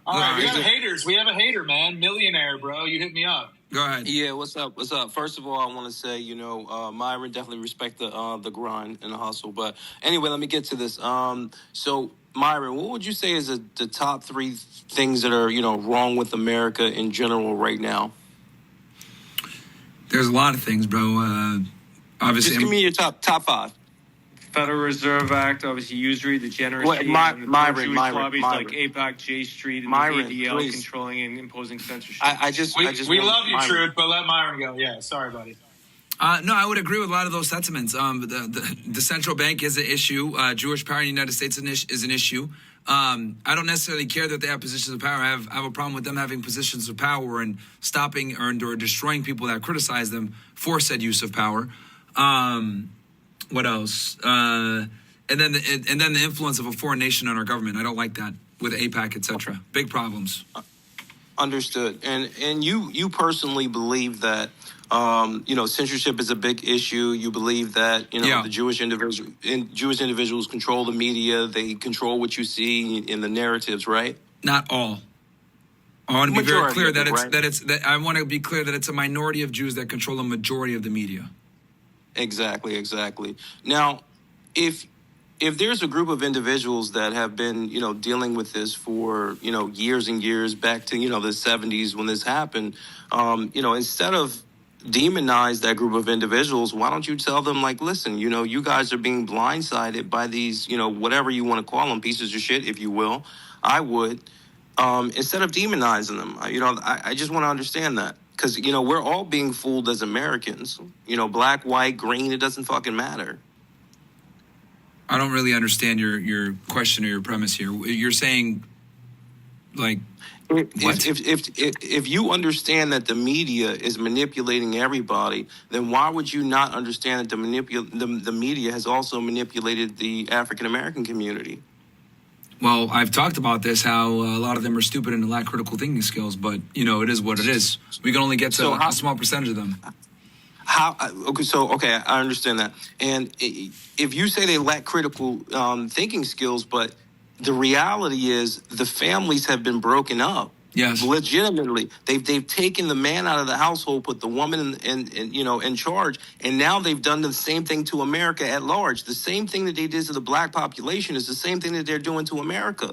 All right, we have haters. We have a hater, man. Millionaire, bro. You hit me up. Go ahead. Yeah, what's up? What's up? First of all, I want to say, Myron, definitely respect the grind and the hustle. But anyway, let me get to this. So Myron, what would you say is the top three things that are wrong with America in general right now? There's a lot of things, bro. Obviously, just give me your top five. Federal Reserve Act, obviously usury, degeneracy, Myron, like APAC, J Street, and Myron, the ADL please. controlling and imposing censorship. We love you, Truth, but let Myron go. Yeah, sorry, buddy. No, I would agree with a lot of those sentiments. The central bank is an issue. Jewish power in the United States is an issue. I don't necessarily care that they have positions of power. I have a problem with them having positions of power and stopping or destroying people that criticize them for said use of power. What else? And then the influence of a foreign nation on our government. I don't like that with APAC, etc. Big problems. Understood. And you personally believe that censorship is a big issue. You believe that the Jewish individuals control the media. They control what you see in the narratives, right? Not all. I want to be very clear I want to be clear that it's a minority of Jews that control a majority of the media. Exactly. Now, if there's a group of individuals that have been, dealing with this for, years and years back to, the 70s when this happened, instead of demonize that group of individuals, why don't you tell them, like, listen, you guys are being blindsided by these, whatever you want to call them, pieces of shit, if you will. I would, instead of demonizing them, I just want to understand that. Because, we're all being fooled as Americans. Black, white, green, it doesn't fucking matter. I don't really understand your question or your premise here. You're saying, like, what? If you understand that the media is manipulating everybody, then why would you not understand that the media has also manipulated the African-American community? Well, I've talked about this, how a lot of them are stupid and lack critical thinking skills, but, it is what it is. We can only get to a small percentage of them. Okay, I understand that. And if you say they lack critical thinking skills, but the reality is the families have been broken up. Yes. Legitimately. They've taken the man out of the household, put the woman in charge, and now they've done the same thing to America at large. The same thing that they did to the black population is the same thing that they're doing to America.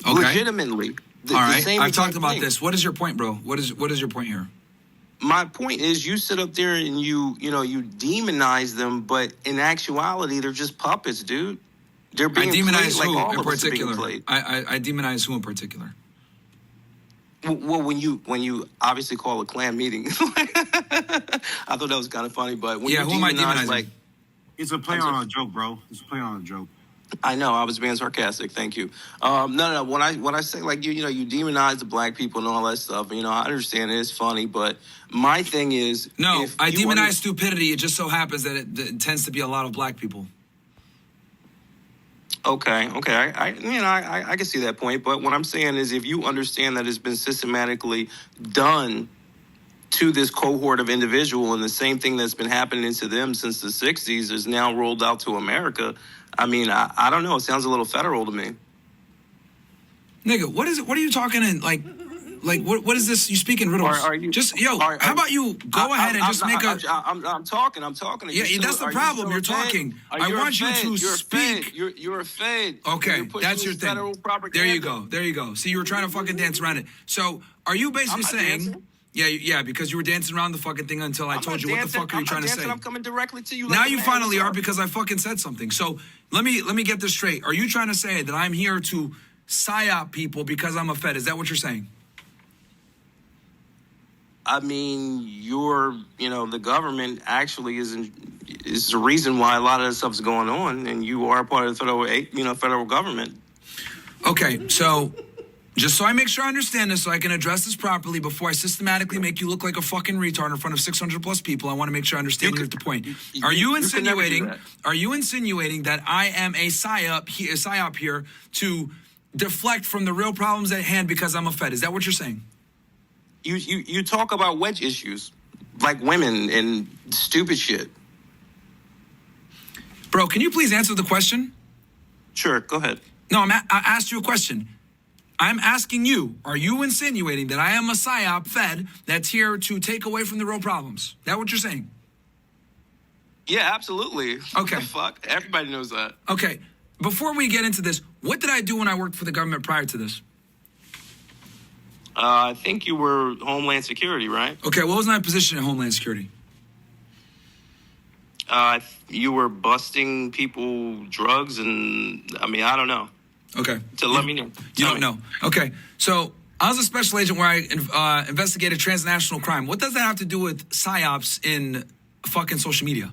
Okay. Legitimately. All right. I've talked about this. What is your point, bro? What is your point here? My point is you sit up there and you demonize them, but in actuality, they're just puppets, dude. They're being demonize played who like all in of us are being particular? played. I demonize who in particular? Well, when you obviously call a Klan meeting, I thought that was kind of funny. But when who am I demonizing? It's a play on a joke, bro. It's a play on a joke. I know I was being sarcastic. Thank you. No. When I say like you demonize the black people and all that stuff, I understand it. It's funny, but my thing is no. I demonize stupidity. It just so happens that it tends to be a lot of black people. Okay. I can see that point, but what I'm saying is, if you understand that it's been systematically done to this cohort of individual, and the same thing that's been happening to them since the 60s is now rolled out to America. I mean, I don't know. It sounds a little federal to me. Nigga, what is it? What are you talking in like? What is this? You speak in riddles. How about you go ahead and just make a... I'm talking. Yeah, that's the problem. You're talking. I want you to speak. You're a fed. Okay, that's your thing. There you go. See, you were trying to fucking dance around it. So, are you basically saying... Dancing. Yeah, because you were dancing around the fucking thing until I told you what the fuck are you trying to say. I'm coming directly to you. Now you finally are, because I fucking said something. So, let me get this straight. Are you trying to say that I'm here to psyop people because I'm a fed? Is that what you're saying? I mean, the government actually is the reason why a lot of this stuff's going on, and you are part of the federal government. Okay, so just so I make sure I understand this, so I can address this properly before I systematically make you look like a fucking retard in front of 600 plus people, I want to make sure I understand you at the point. Are you insinuating that I am a psyop here to deflect from the real problems at hand because I'm a fed? Is that what you're saying? You talk about wedge issues, like women and stupid shit. Bro, can you please answer the question? Sure, go ahead. No, I asked you a question. I'm asking you, are you insinuating that I am a PSYOP Fed that's here to take away from the real problems? That what you're saying? Yeah, absolutely. Okay. What the fuck? Everybody knows that. Okay. Before we get into this, what did I do when I worked for the government prior to this? I think you were Homeland Security, right? Okay, what was my position in Homeland Security? You were busting people drugs, and I mean, I don't know. Okay. So let me know. You don't know. Okay. So I was a special agent where I investigated transnational crime. What does that have to do with PSYOPs in fucking social media?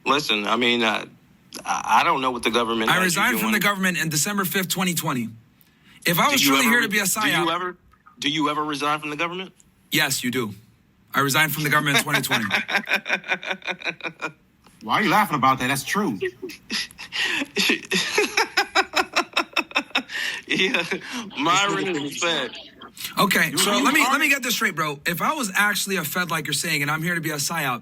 Listen, I mean, I don't know what the government. I resigned from the government in December 5th, 2020. If I was truly here to be a PSYOP... Do you ever resign from the government? Yes, you do. I resigned from the government in 2020. Why are you laughing about that? That's true. Yeah, Myron is fed. Okay, so let me get this straight, bro. If I was actually a Fed like you're saying, and I'm here to be a PSYOP,